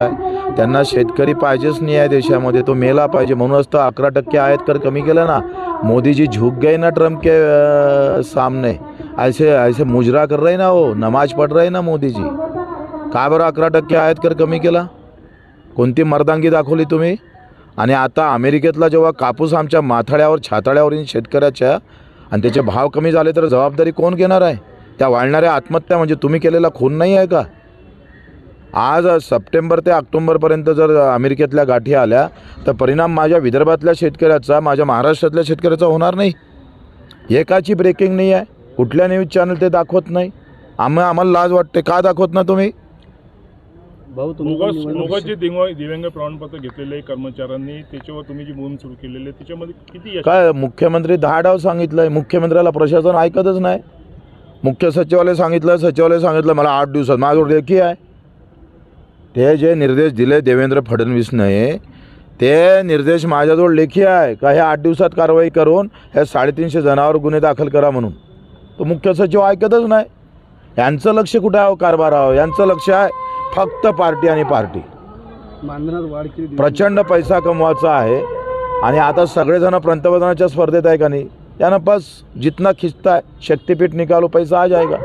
त्यांना शेतकरी पाहिजेच नाही आहे देशामध्ये, तो मेला पाहिजे म्हणूनच तर 11% आयात कर कमी केलं ना। मोदी जी झुक गए ना ट्रम्प के सामने, ऐसे ऐसे मुजरा कर रहे ना, वो नमाज पढ़ रहे ना मोदी जी। का बरं 11% आयात कर कमी केला? कोणती मर्दांगी दाखवली तुम्ही? आणि आता अमेरिकेतला जेव्हा कापूस आमच्या माथाळ्यावर छाताळ्यावर येईल शेतकऱ्याच्या आणि त्याचे भाव कमी झाले तर जबाबदारी कोण घेणार आहे? त्या वाढणाऱ्या आत्महत्या म्हणजे तुम्ही केलेला खून नाही आहे का? आज सप्टेंबर ते ऑक्टोबरपर्यंत जर अमेरिकेतल्या गाठी आल्या तर परिणाम माझ्या विदर्भातल्या शेतकऱ्याचा, माझ्या महाराष्ट्रातल्या शेतकऱ्याचा होणार नाही? एकाची ब्रेकिंग नाही आहे, कुठल्या न्यूज चॅनल ते दाखवत नाही। आम्हाला लाज वाटते, का दाखवत ना तुम्ही? भाऊ तुम्ही दिव्यांग प्रमाणपत्र घेतलेले कर्मचाऱ्यांनी त्याच्यावर तुम्ही जी मोहीम सुरू केलेली आहे त्याच्यामध्ये किती काय मुख्यमंत्री 10 डाव सांगितलंय, मुख्यमंत्र्याला प्रशासन ऐकतच नाही। मुख्य सचिवालय सांगितलं मला 8 दिवसात, माझ्यावर लेखी आहे। ते जे निर्देश दिले देवेंद्र फडणवीसने ते निर्देश माझ्याजवळ लेखी आहे का हे 8 दिवसात कारवाई करून हे 350 जणांवर गुन्हे दाखल करा म्हणून। तो मुख्य सचिव ऐकतच नाही। यांचं लक्ष कुठे आहे कारभारावर? यांचं लक्ष आहे फक्त पार्टी आणि पार्टी। प्रचंड पैसा कमवायचा आहे आणि आता सगळेजण पंतप्रधानाच्या स्पर्धेत आहे का नाही? यानं बस जितना खिंचता है शक्तिपीठ निकालो, पैसा आ जाएगा।